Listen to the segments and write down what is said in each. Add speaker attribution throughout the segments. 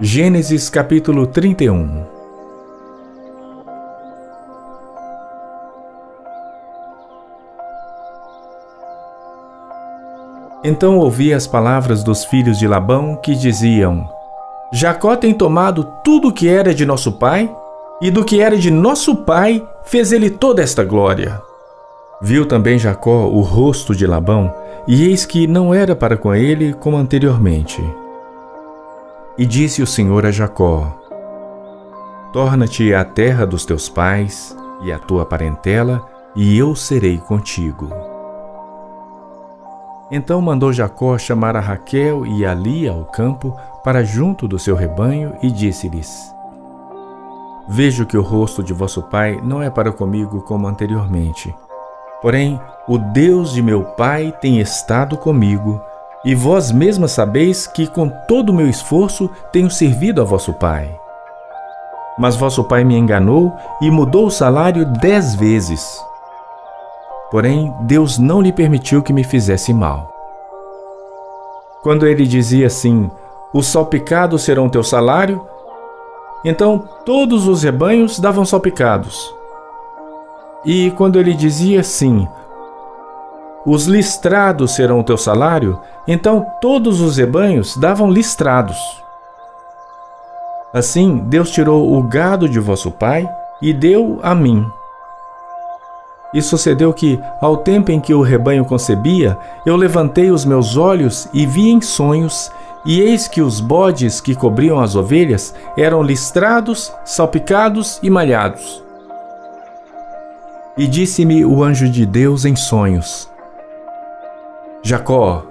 Speaker 1: Gênesis capítulo 31. Então ouvi as palavras dos filhos de Labão que diziam: Jacó tem tomado tudo o que era de nosso pai, e do que era de nosso pai fez ele toda esta glória. Viu também Jacó o rosto de Labão, e eis que não era para com ele como anteriormente. E disse o Senhor a Jacó: Torna-te à terra dos teus pais e à tua parentela, e eu serei contigo. Então mandou Jacó chamar a Raquel e a Lia ao campo para junto do seu rebanho e disse-lhes: Vejo que o rosto de vosso pai não é para comigo como anteriormente. Porém, o Deus de meu pai tem estado comigo, e vós mesmas sabeis que com todo o meu esforço tenho servido a vosso pai. Mas vosso pai me enganou e mudou o salário 10 vezes. Porém, Deus não lhe permitiu que me fizesse mal. Quando ele dizia assim: Os salpicados serão teu salário, então todos os rebanhos davam salpicados. E quando ele dizia assim: Os listrados serão teu salário, então todos os rebanhos davam listrados. Assim, Deus tirou o gado de vosso pai e deu a mim. E sucedeu que, ao tempo em que o rebanho concebia, eu levantei os meus olhos e vi em sonhos, e eis que os bodes que cobriam as ovelhas eram listrados, salpicados e malhados. E disse-me o anjo de Deus em sonhos: Jacó.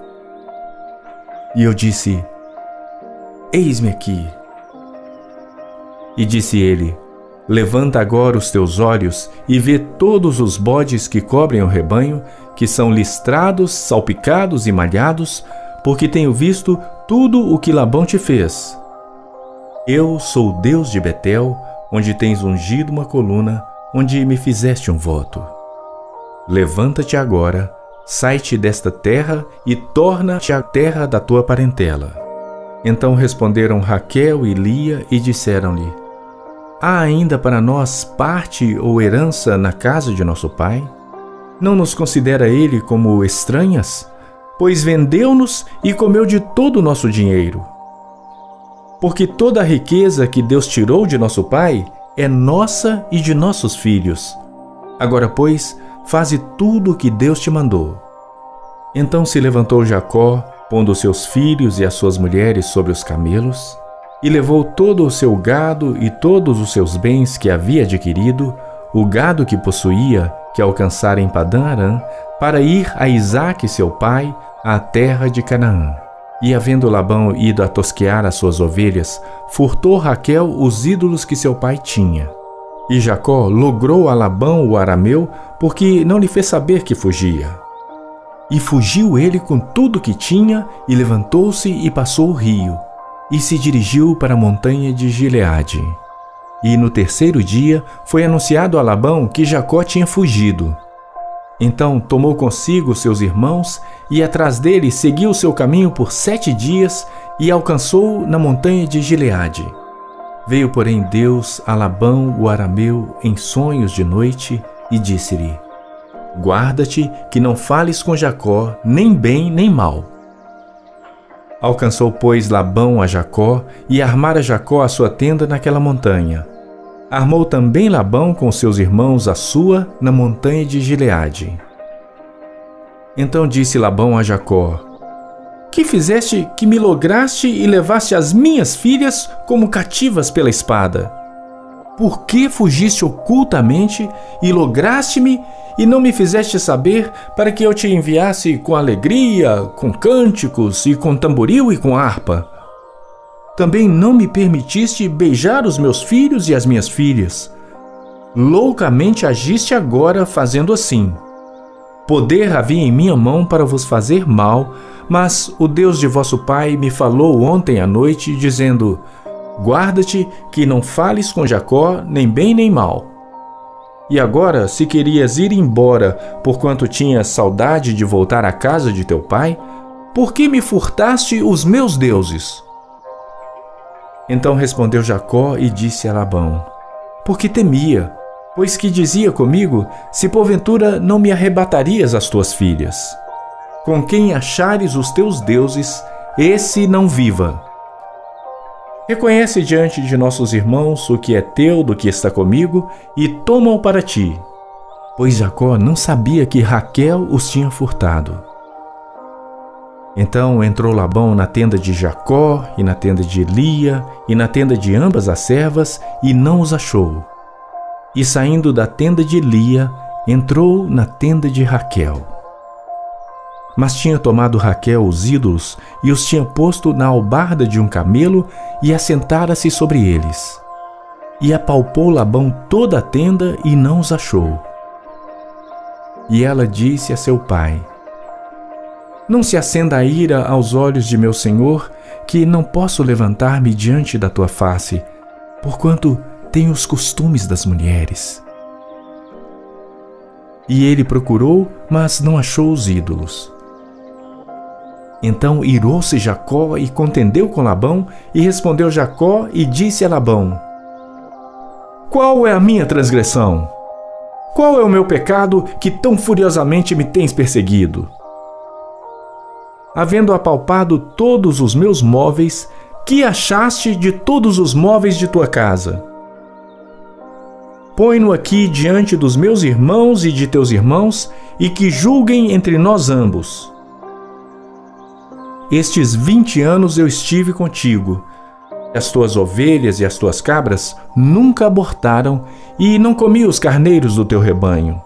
Speaker 1: E eu disse: Eis-me aqui. E disse ele: Levanta agora os teus olhos e vê todos os bodes que cobrem o rebanho, que são listrados, salpicados e malhados, porque tenho visto tudo o que Labão te fez. Eu sou o Deus de Betel, onde tens ungido uma coluna, onde me fizeste um voto. Levanta-te agora, sai-te desta terra e torna-te à terra da tua parentela. Então responderam Raquel e Lia e disseram-lhe: Há ainda para nós parte ou herança na casa de nosso pai? Não nos considera ele como estranhas? Pois vendeu-nos e comeu de todo o nosso dinheiro. Porque toda a riqueza que Deus tirou de nosso pai é nossa e de nossos filhos. Agora, pois, faze tudo o que Deus te mandou. Então se levantou Jacó, pondo os seus filhos e as suas mulheres sobre os camelos, e levou todo o seu gado e todos os seus bens que havia adquirido, o gado que possuía, que alcançara em Padã-Arã, para ir a Isaque seu pai, à terra de Canaã. E havendo Labão ido a tosquear as suas ovelhas, furtou Raquel os ídolos que seu pai tinha. E Jacó logrou a Labão o arameu, porque não lhe fez saber que fugia. E fugiu ele com tudo que tinha, e levantou-se e passou o rio, e se dirigiu para a montanha de Gileade. E no terceiro dia foi anunciado a Labão que Jacó tinha fugido. Então tomou consigo seus irmãos, e atrás dele seguiu o seu caminho por 7 dias, e alcançou na montanha de Gileade. Veio, porém, Deus a Labão o arameu em sonhos de noite, e disse-lhe: Guarda-te que não fales com Jacó, nem bem nem mal. Alcançou, pois, Labão a Jacó, e armara Jacó a sua tenda naquela montanha. Armou também Labão com seus irmãos a sua na montanha de Gileade. Então disse Labão a Jacó: Que fizeste que me lograste e levaste as minhas filhas como cativas pela espada? Por que fugiste ocultamente e lograste-me e não me fizeste saber, para que eu te enviasse com alegria, com cânticos e com tamboril e com harpa? Também não me permitiste beijar os meus filhos e as minhas filhas. Loucamente agiste agora fazendo assim. Poder havia em minha mão para vos fazer mal, mas o Deus de vosso pai me falou ontem à noite, dizendo: Guarda-te que não fales com Jacó, nem bem nem mal. E agora, se querias ir embora, porquanto tinhas saudade de voltar à casa de teu pai, por que me furtaste os meus deuses? Então respondeu Jacó e disse a Labão: Porque temia, pois que dizia comigo, se porventura não me arrebatarias as tuas filhas. Com quem achares os teus deuses, esse não viva. Reconhece diante de nossos irmãos o que é teu do que está comigo, e toma-o para ti. Pois Jacó não sabia que Raquel os tinha furtado. Então entrou Labão na tenda de Jacó, e na tenda de Lia, e na tenda de ambas as servas, e não os achou. E saindo da tenda de Lia, entrou na tenda de Raquel. Mas tinha tomado Raquel os ídolos, e os tinha posto na albarda de um camelo, e assentara-se sobre eles. E apalpou Labão toda a tenda, e não os achou. E ela disse a seu pai: Não se acenda a ira aos olhos de meu senhor, que não posso levantar-me diante da tua face, porquanto tenho os costumes das mulheres. E ele procurou, mas não achou os ídolos. Então irou-se Jacó e contendeu com Labão, e respondeu Jacó e disse a Labão: Qual é a minha transgressão? Qual é o meu pecado que tão furiosamente me tens perseguido? Havendo apalpado todos os meus móveis, que achaste de todos os móveis de tua casa? Põe-no aqui diante dos meus irmãos e de teus irmãos, e que julguem entre nós ambos. Estes 20 anos eu estive contigo. As tuas ovelhas e as tuas cabras nunca abortaram, e não comi os carneiros do teu rebanho.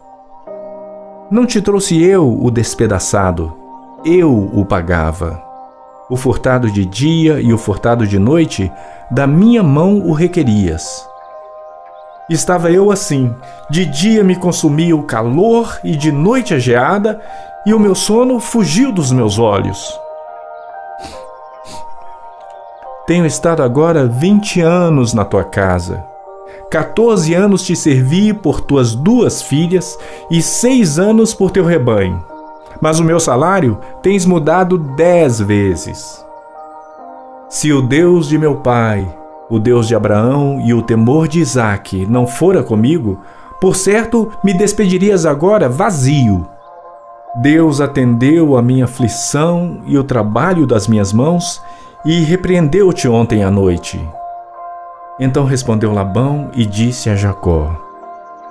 Speaker 1: Não te trouxe eu o despedaçado, eu o pagava. O furtado de dia e o furtado de noite, da minha mão o requerias. Estava eu assim, de dia me consumia o calor e de noite a geada, e o meu sono fugiu dos meus olhos. Tenho estado agora 20 anos na tua casa. 14 anos te servi por tuas 2 filhas e 6 anos por teu rebanho. Mas o meu salário tens mudado 10 vezes. Se o Deus de meu pai, o Deus de Abraão e o temor de Isaque não fora comigo, por certo me despedirias agora vazio. Deus atendeu a minha aflição e o trabalho das minhas mãos, e repreendeu-te ontem à noite. Então respondeu Labão e disse a Jacó: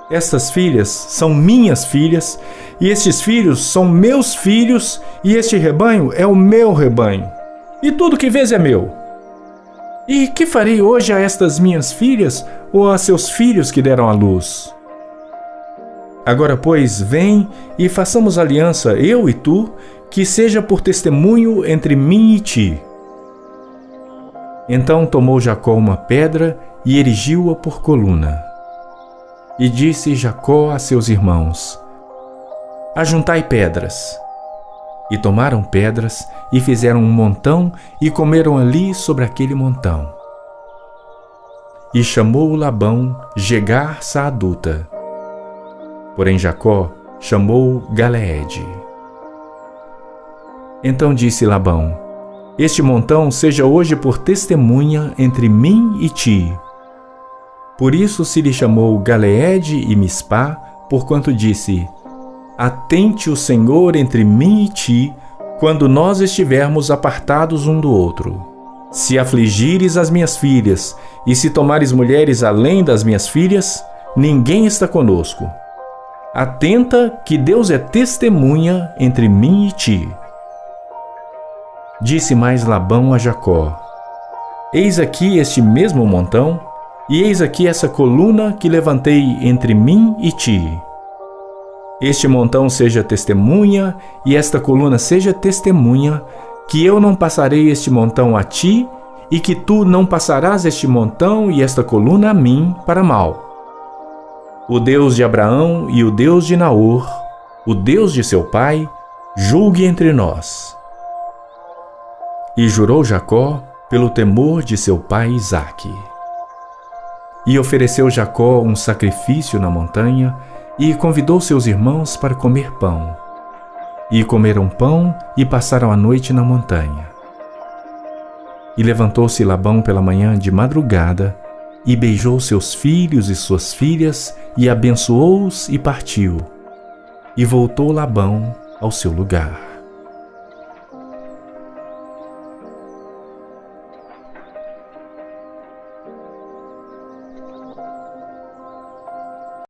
Speaker 1: Estas filhas são minhas filhas, e estes filhos são meus filhos, e este rebanho é o meu rebanho, e tudo que vês é meu. E que farei hoje a estas minhas filhas, ou a seus filhos que deram à luz? Agora, pois, vem e façamos aliança, eu e tu, que seja por testemunho entre mim e ti. Então tomou Jacó uma pedra e erigiu-a por coluna. E disse Jacó a seus irmãos: Ajuntai pedras. E tomaram pedras e fizeram um montão e comeram ali sobre aquele montão. E chamou Labão Jegar Saaduta. Porém Jacó chamou Galeede. Então disse Labão: Este montão seja hoje por testemunha entre mim e ti. Por isso se lhe chamou Galeede e Mispá, porquanto disse: Atente o Senhor entre mim e ti, quando nós estivermos apartados um do outro. Se afligires as minhas filhas, e se tomares mulheres além das minhas filhas, ninguém está conosco. Atenta que Deus é testemunha entre mim e ti. Disse mais Labão a Jacó: Eis aqui este mesmo montão, e eis aqui essa coluna que levantei entre mim e ti. Este montão seja testemunha, e esta coluna seja testemunha, que eu não passarei este montão a ti, e que tu não passarás este montão e esta coluna a mim para mal. O Deus de Abraão e o Deus de Naor, o Deus de seu pai, julgue entre nós. E jurou Jacó pelo temor de seu pai Isaque. E ofereceu Jacó um sacrifício na montanha, e convidou seus irmãos para comer pão. E comeram pão e passaram a noite na montanha. E levantou-se Labão pela manhã de madrugada, e beijou seus filhos e suas filhas, e abençoou-os e partiu. E voltou Labão ao seu lugar.